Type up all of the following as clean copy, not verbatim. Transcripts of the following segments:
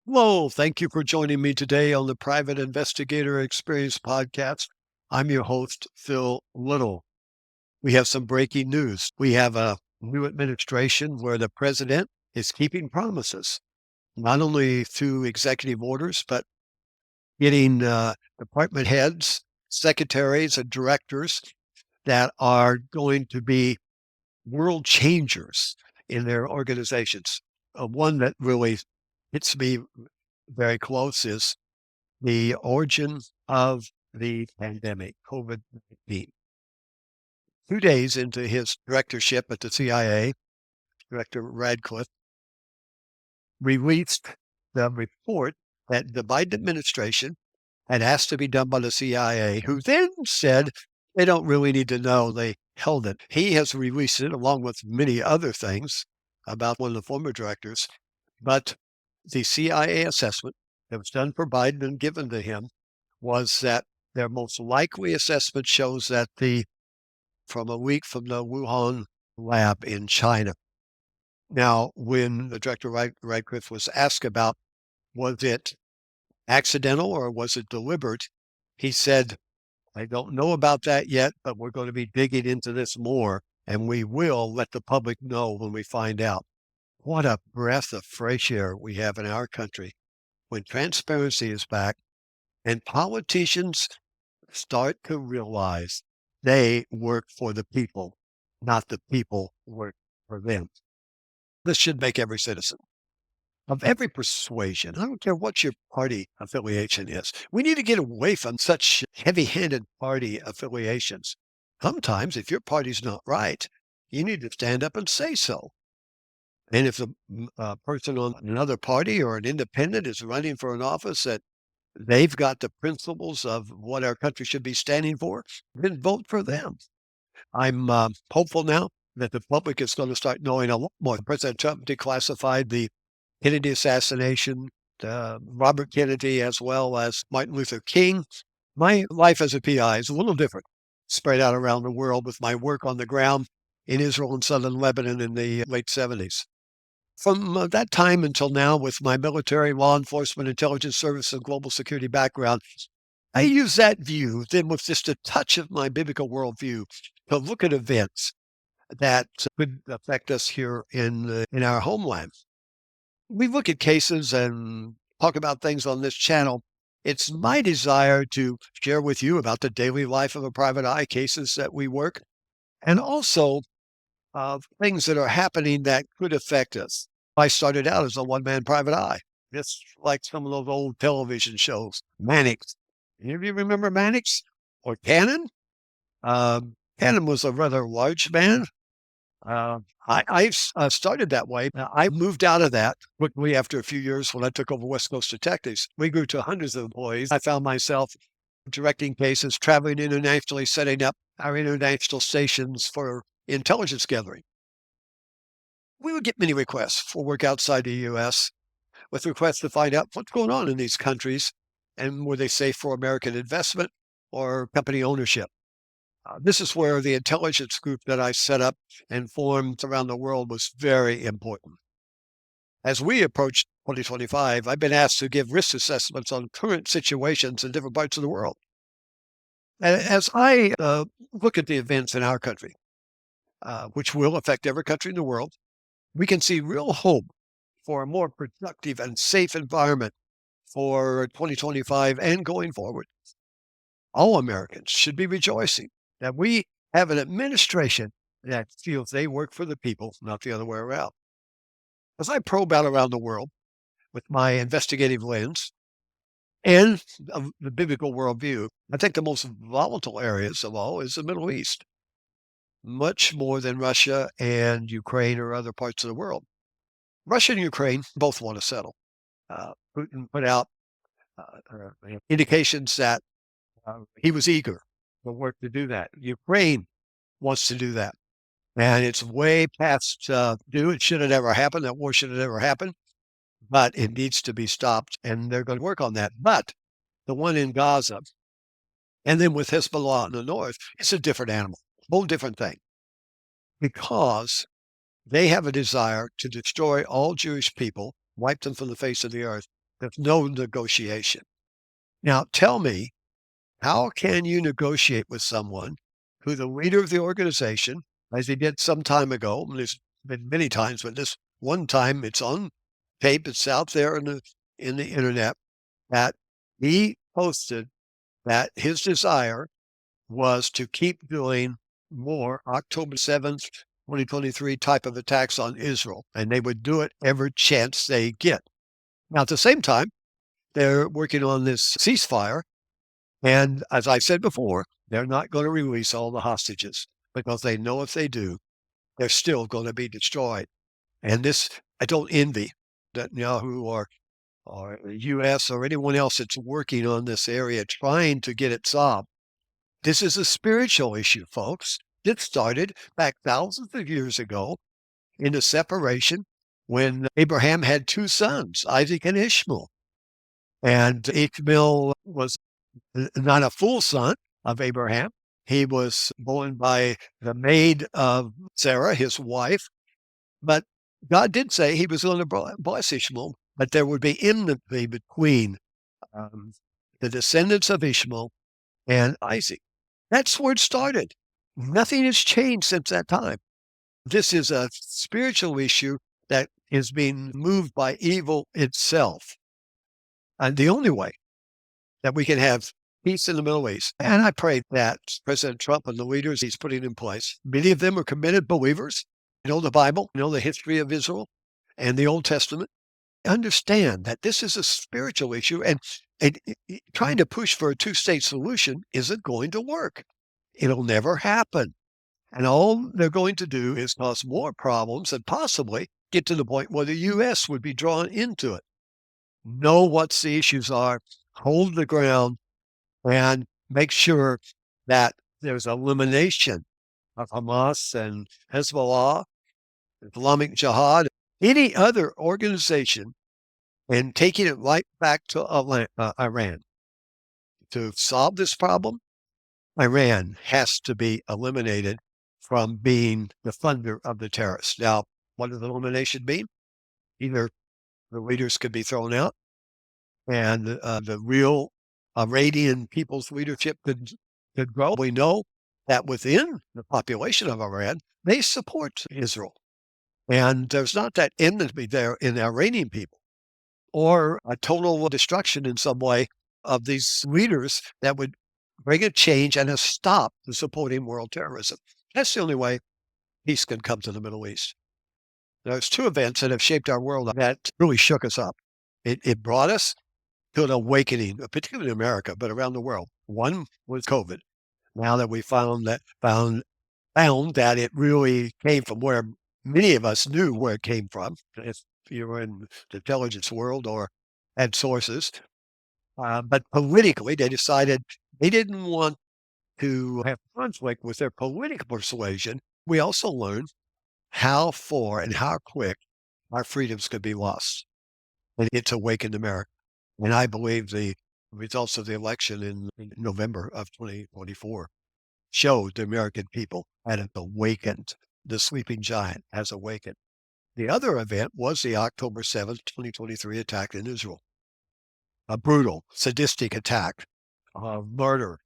Hello, thank you for joining me today on the Private Investigator Experience podcast. I'm your host, Phil Little. We have some breaking news. We have a new administration where the president is keeping promises, not only through executive orders, but getting department heads, secretaries, and directors that are going to be world changers in their organizations. One that really hits me very close is the origin of the pandemic, COVID-19. 2 days into his directorship at the CIA, Director Radcliffe released the report that the Biden administration had asked to be done by the CIA, who then said they don't really need to know. They held it. He has released it along with many other things about one of the former directors. But the CIA assessment that was done for Biden and given to him was that their most likely assessment shows that from a week from the Wuhan lab in China. Now, when the director Radcliffe was asked about was it accidental or was it deliberate, he said, I don't know about that yet, but we're going to be digging into this more, and we will let the public know when we find out. What a breath of fresh air we have in our country when transparency is back and politicians start to realize they work for the people, not the people work for them. This should make every citizen of every persuasion, I don't care what your party affiliation is. We need to get away from such heavy-handed party affiliations. Sometimes, if your party's not right, you need to stand up and say so. And if the person on another party or an independent is running for an office that they've got the principles of what our country should be standing for, then vote for them. I'm hopeful now that the public is going to start knowing a lot more. President Trump declassified the Kennedy assassination, Robert Kennedy, as well as Martin Luther King. My life as a PI is a little different, spread out around the world with my work on the ground in Israel and southern Lebanon in the late 70s. From that time until now, with my military, law enforcement, intelligence service, and global security background, I use that view then with just a touch of my biblical worldview to look at events that could affect us here in our homeland. We look at cases and talk about things on this channel. It's my desire to share with you about the daily life of a private eye, cases that we work, and also things that are happening that could affect us. I started out as a one-man private eye, just like some of those old television shows, Mannix. Any of you remember Mannix or Cannon? Cannon was a rather large man. I started that way. I moved out of that quickly after a few years when I took over West Coast Detectives. We grew to hundreds of employees. I found myself directing cases, traveling internationally, setting up our international stations for intelligence gathering. We would get many requests for work outside the U.S. with requests to find out what's going on in these countries and were they safe for American investment or company ownership. This is where the intelligence group that I set up and formed around the world was very important. As we approach 2025, I've been asked to give risk assessments on current situations in different parts of the world. As I look at the events in our country, which will affect every country in the world, we can see real hope for a more productive and safe environment for 2025 and going forward. All Americans should be rejoicing that we have an administration that feels they work for the people, not the other way around. As I probe out around the world with my investigative lens and the biblical worldview, I think the most volatile areas of all is the Middle East, much more than Russia and Ukraine or other parts of the world. Russia and Ukraine both want to settle. Putin put out indications that he was eager for work to do that. Ukraine wants to do that. And it's way past due. It should have never happened. That war should have never happened. But it needs to be stopped. And they're going to work on that. But the one in Gaza, and then with Hezbollah in the north, it's a different animal, whole different thing. Because they have a desire to destroy all Jewish people, wipe them from the face of the earth, There's no negotiation. Now, tell me, how can you negotiate with someone who the leader of the organization, as he did some time ago, and there's been many times, but this one time it's on tape, it's out there in the internet, that he posted that his desire was to keep doing more October 7th, 2023 type of attacks on Israel, and they would do it every chance they get. Now, at the same time, they're working on this ceasefire. And as I said before, they're not going to release all the hostages because they know if they do, they're still going to be destroyed. And this, I don't envy Netanyahu or the US or anyone else that's working on this area trying to get it solved. This is a spiritual issue, folks. It started back thousands of years ago in the separation when Abraham had two sons, Isaac and Ishmael. And Ishmael was not a full son of Abraham. He was born by the maid of Sarah, his wife. But God did say he was going to bless Ishmael, but there would be enmity between um, the descendants of Ishmael and Isaac. That's where it started. Nothing has changed since that time. This is a spiritual issue that is being moved by evil itself. And the only way that we can have peace in the Middle East. And I pray that President Trump and the leaders he's putting in place, many of them are committed believers, know the Bible, know the history of Israel and the Old Testament, understand that this is a spiritual issue, and trying to push for a two-state solution isn't going to work. It'll never happen. And all they're going to do is cause more problems and possibly get to the point where the U.S. would be drawn into it. Know what the issues are, hold the ground, and make sure that there's elimination of Hamas and Hezbollah, Islamic Jihad, any other organization, and taking it right back to Iran. To solve this problem, Iran has to be eliminated from being the funder of the terrorists. Now, what does elimination mean? Either the leaders could be thrown out and the real Iranian people's leadership could grow. We know that within the population of Iran, they support Israel. And there's not that enmity there in the Iranian people or a total destruction in some way of these leaders that would bring a change and a stop to supporting world terrorism. That's the only way peace can come to the Middle East. There's two events that have shaped our world that really shook us up. It brought us to an awakening, particularly in America, but around the world. One was COVID. Now that we found that it really came from where many of us knew where it came from, if you were in the intelligence world or had sources. But politically, they decided they didn't want to have conflict with their political persuasion. We also learned how far and how quick our freedoms could be lost. And it's awakened America. And I believe the results of the election in November of 2024 showed the American people had awakened. The sleeping giant has awakened. The other event was the October 7th, 2023 attack in Israel. A brutal, sadistic attack of murder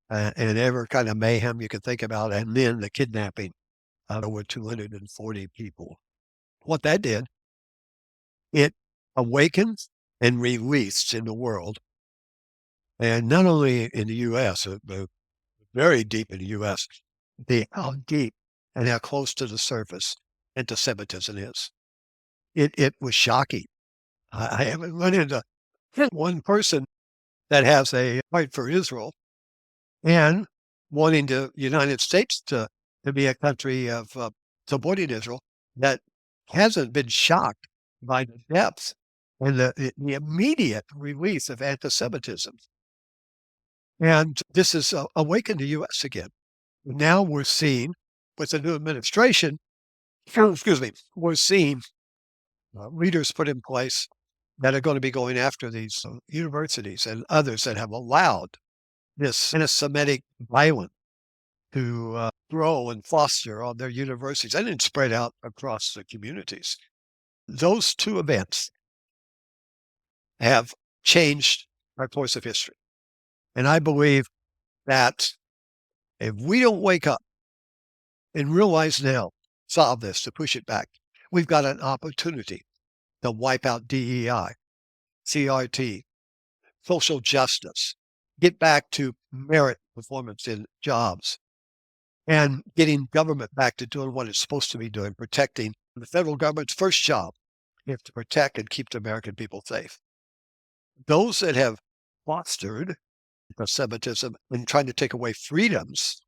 and every kind of mayhem you could think about, and then the kidnapping of over 240 people. What that did, it awakened and released in the world, and not only in the U.S., but very deep in the U.S., how deep and how close to the surface anti-Semitism is. It was shocking. I haven't run into one person that has a fight for Israel and wanting the United States to be a country of supporting Israel that hasn't been shocked by the depth and the immediate release of anti-Semitism. And this has awakened the U.S. again. Now we're seeing, with the new administration, excuse me, we're seeing leaders put in place that are going to be going after these universities and others that have allowed this anti-Semitic violence to grow and foster on their universities and then spread out across the communities. Those two events have changed our course of history. And I believe that if we don't wake up and realize now, solve this, to push it back, we've got an opportunity to wipe out DEI, CRT, social justice, get back to merit performance in jobs, and getting government back to doing what it's supposed to be doing, protecting the federal government's first job is to protect and keep the American people safe. Those that have fostered anti-Semitism and trying to take away freedoms,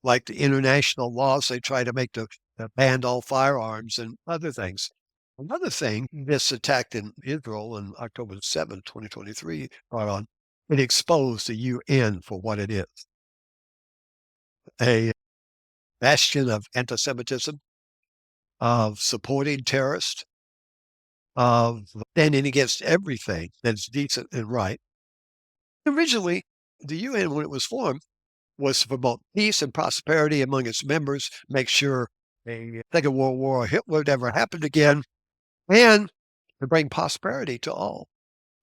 like the international laws they try to make to ban all firearms and other things. Another thing, this attack in Israel on October 7, 2023, brought on, it exposed the UN for what it is, a bastion of anti-Semitism, of supporting terrorists, of standing against everything that's decent and right. Originally, the UN, when it was formed, was to promote peace and prosperity among its members, make sure a Second World War or Hitler never happened again, and to bring prosperity to all.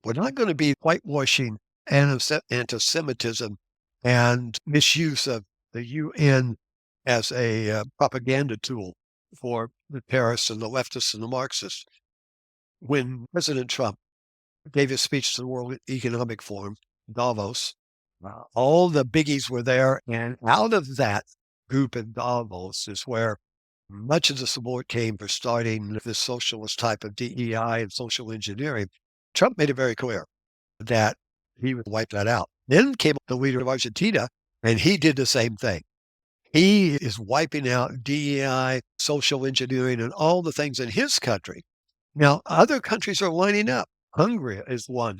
We're not going to be whitewashing anti-Semitism and misuse of the UN as a propaganda tool for the terrorists and the leftists and the Marxists. When President Trump gave his speech to the World Economic Forum, Davos, all the biggies were there. And out of that group in Davos is where much of the support came for starting this socialist type of DEI and social engineering. Trump made it very clear that he would wipe that out. Then came the leader of Argentina, and he did the same thing. He is wiping out DEI, social engineering, and all the things in his country. Now, other countries are lining up. Hungary is one,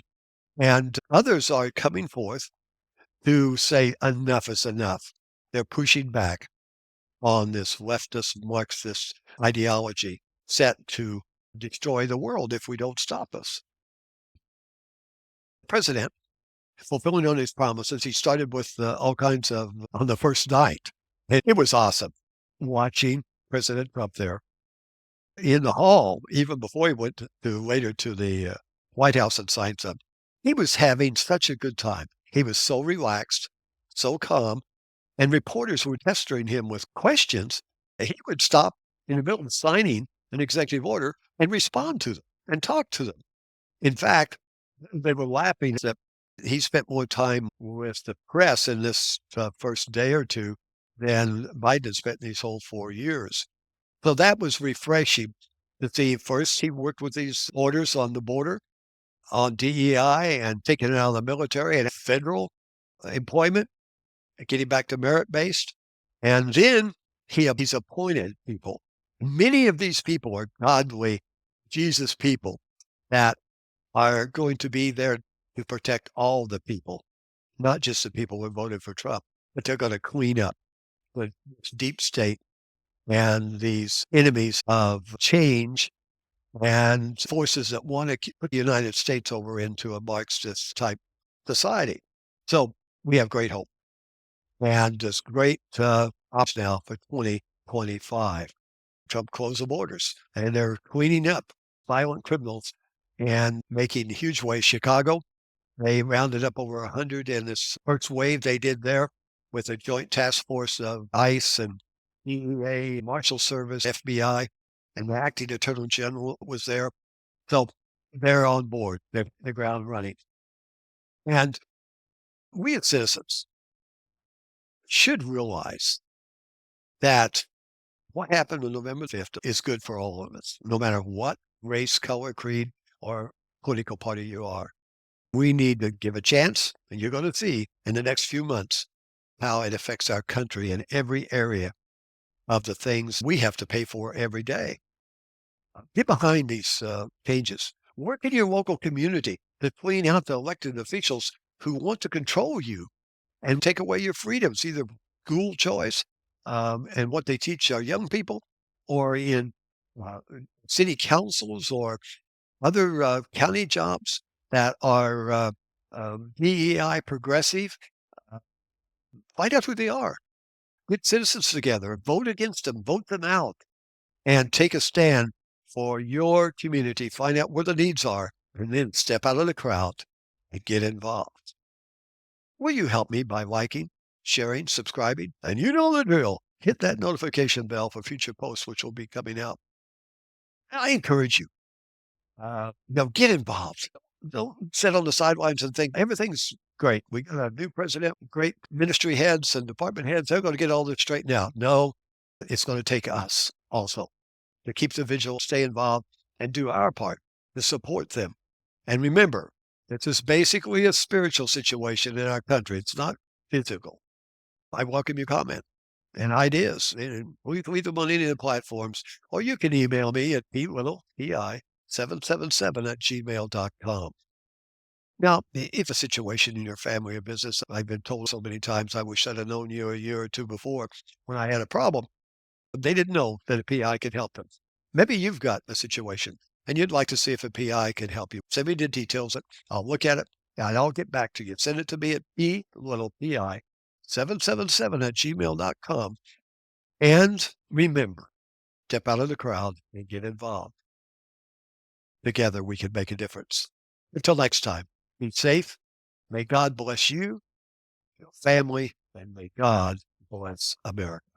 and others are coming forth to say enough is enough. They're pushing back on this leftist Marxist ideology set to destroy the world if we don't stop us. The president, fulfilling on his promises, he started with all kinds of on the first night. And it was awesome watching President Trump there in the hall, even before he went later to the White House and signed some. He was having such a good time. He was so relaxed, so calm, and reporters were pestering him with questions. He would stop in the middle of signing an executive order and respond to them and talk to them. In fact, they were laughing that he spent more time with the press in this first day or two than Biden spent in these whole 4 years. So that was refreshing to see. First, he worked with these orders on the border, on DEI, and taking it out of the military and federal employment, getting back to merit-based. And then he's appointed people. Many of these people are godly Jesus people that are going to be there to protect all the people, not just the people who voted for Trump, but they're going to clean up the deep state and these enemies of change and forces that want to put the United States over into a Marxist type society. So we have great hope and this great option now for 2025. Trump closed the borders and they're cleaning up violent criminals and making huge waves. Chicago, they rounded up over 100 in this first wave they did there with a joint task force of ICE and DEA, Marshal Service, FBI, and the acting attorney general was there. So they're on board. They're ground running. And we as citizens should realize that what happened on November 5th is good for all of us, no matter what race, color, creed, or political party you are. We need to give a chance, and you're going to see in the next few months how it affects our country in every area of the things we have to pay for every day. Get behind these changes. Work in your local community to clean out the elected officials who want to control you and take away your freedoms, either school choice and what they teach our young people, or in uh, city councils or other county jobs that are DEI progressive. Uh, Find out who they are. Get citizens together, vote against them, vote them out, and take a stand for your community. Find out where the needs are and then step out of the crowd and get involved. Will you help me by liking, sharing, subscribing? And you know the drill. Hit that notification bell for future posts, which will be coming out. I encourage you, get involved. Don't sit on the sidelines and think everything's great. We got a new president, great ministry heads and department heads. They're going to get all this straightened out. No, it's going to take us also to keep the vigil, stay involved, and do our part to support them. And remember, this is basically a spiritual situation in our country. It's not physical. I welcome your comment and ideas. And leave them on any of the platforms, or you can email me at pi777@gmail.com. Now, if a situation in your family or business, I've been told so many times, I wish I'd have known you a year or two before when I had a problem. They didn't know that a PI could help them. Maybe you've got a situation and you'd like to see if a PI can help you. Send me the details. I'll look at it and I'll get back to you. Send it to me at pi777@gmail.com. And remember, step out of the crowd and get involved. Together we can make a difference. Until next time, be safe. May God bless you, your family, and may God bless America.